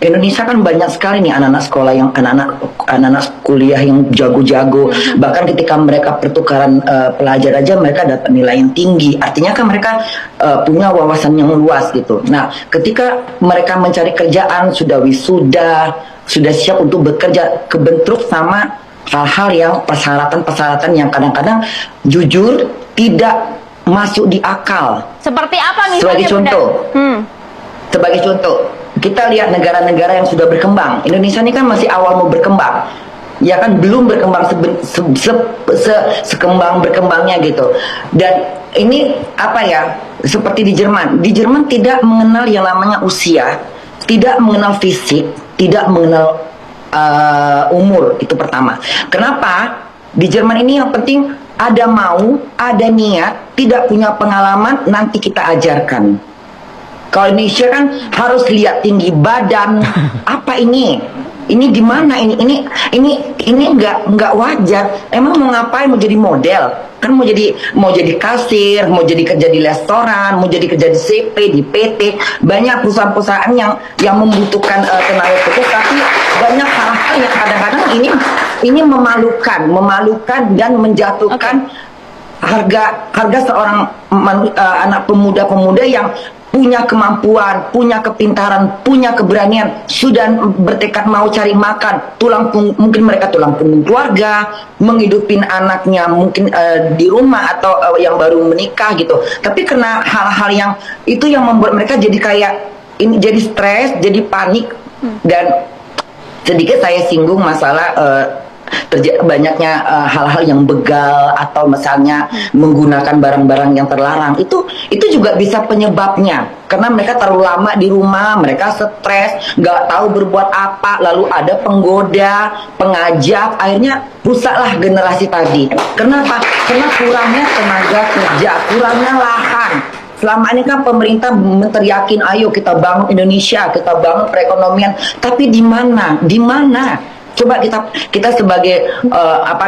Indonesia kan banyak sekali nih anak-anak sekolah yang anak-anak kuliah yang jago-jago. Bahkan ketika mereka pertukaran pelajar aja mereka dapat nilai yang tinggi. Artinya kan mereka punya wawasan yang luas gitu. Nah, ketika mereka mencari kerjaan sudah wisuda, sudah siap untuk bekerja, kebentruk sama hal-hal yang persyaratan-persyaratan yang kadang-kadang jujur tidak masuk di akal. Seperti apa misalnya? Sebagai contoh. Sebagai contoh, kita lihat negara-negara yang sudah berkembang. Indonesia ini kan masih awal mau berkembang, ya kan, belum berkembang sekembang berkembangnya gitu. Dan ini apa ya, seperti di Jerman. Di Jerman tidak mengenal yang namanya usia, tidak mengenal fisik, tidak mengenal umur. Itu pertama. Kenapa? Di Jerman ini yang penting ada mau, ada niat, tidak punya pengalaman, nanti kita ajarkan. Kalau Indonesia kan harus lihat tinggi badan, apa ini? Ini gimana? Ini nggak wajar. Emang mau ngapain? Mau jadi model? Kan mau jadi kasir, mau jadi kerja di restoran, mau jadi kerja di CP, di PT. Banyak perusahaan-perusahaan yang membutuhkan tenaga kerja, tapi banyak hal-hal yang kadang-kadang ini memalukan dan menjatuhkan harga seorang anak pemuda-pemuda yang punya kemampuan, punya kepintaran, punya keberanian, sudah bertekad mau cari makan, mungkin mereka tulang punggung keluarga, menghidupin anaknya mungkin di rumah atau yang baru menikah gitu. Tapi karena hal-hal yang itu yang membuat mereka jadi kayak ini, jadi stres, jadi panik. Dan sedikit saya singgung masalah banyaknya hal-hal yang begal atau misalnya menggunakan barang-barang yang terlarang. Itu juga bisa penyebabnya, karena mereka terlalu lama di rumah, mereka stres, nggak tahu berbuat apa, lalu ada penggoda, pengajak, akhirnya rusaklah generasi tadi. Kenapa? Karena kurangnya tenaga kerja, kurangnya lahan. Selama ini kan pemerintah menteriakin, ayo kita bangun Indonesia, kita bangun perekonomian, tapi di mana? Di mana? Coba kita sebagai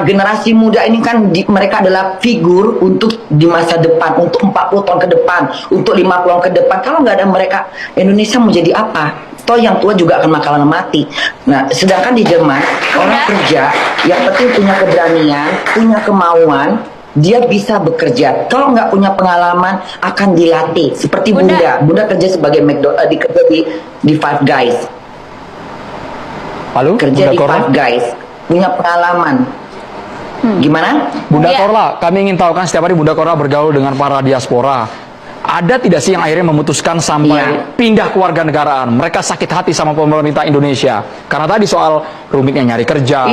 generasi muda ini kan mereka adalah figur untuk di masa depan, untuk 40 tahun ke depan, untuk 50 tahun ke depan. Kalau nggak ada mereka, Indonesia mau jadi apa? Toh yang tua juga akan bakalan mati. Nah, sedangkan di Jerman orang kerja yang penting punya keberanian, punya kemauan, dia bisa bekerja. Kalau nggak punya pengalaman akan dilatih. Seperti Bunda kerja sebagai kerja di Five Guys. Lalu, kerja di Five Guys, punya pengalaman. Gimana? Bunda Korla, kami ingin tahu kan setiap hari Bunda Korla bergaul dengan para diaspora. Ada tidak sih yang akhirnya memutuskan sampai pindah kewarganegaraan? Mereka sakit hati sama pemerintah Indonesia karena tadi soal rumitnya nyari kerja.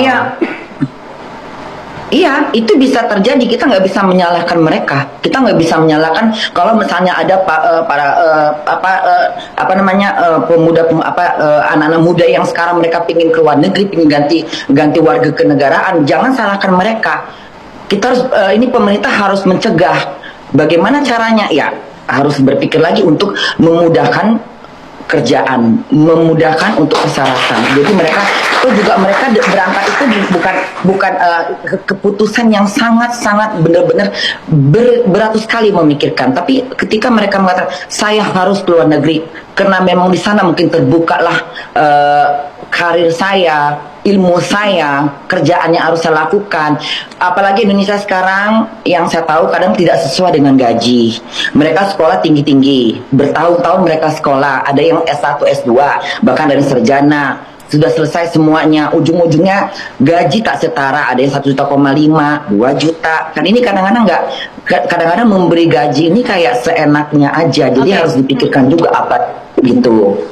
Iya, itu bisa terjadi. Kita nggak bisa menyalahkan mereka. Kita nggak bisa menyalahkan kalau misalnya ada anak-anak muda yang sekarang mereka pingin ke luar negeri, pingin ganti warga kenegaraan. Jangan salahkan mereka. Kita harus ini pemerintah harus mencegah. Bagaimana caranya? Ya, harus berpikir lagi untuk memudahkan kerjaan, memudahkan untuk persyaratan. Jadi mereka berangkat itu bukan keputusan yang sangat benar-benar beratus kali memikirkan. Tapi ketika mereka mengatakan saya harus keluar negeri karena memang di sana mungkin terbukalah karir saya, ilmu saya, kerjaan yang harus saya lakukan. Apalagi Indonesia sekarang yang saya tahu kadang tidak sesuai dengan gaji. Mereka sekolah tinggi-tinggi, bertahun-tahun mereka sekolah, ada yang S1, S2, bahkan dari sarjana, sudah selesai semuanya, ujung-ujungnya gaji tak setara, ada yang 1,5 juta, 2 juta. Kan ini kadang-kadang memberi gaji ini kayak seenaknya aja, jadi harus dipikirkan juga apa gitu.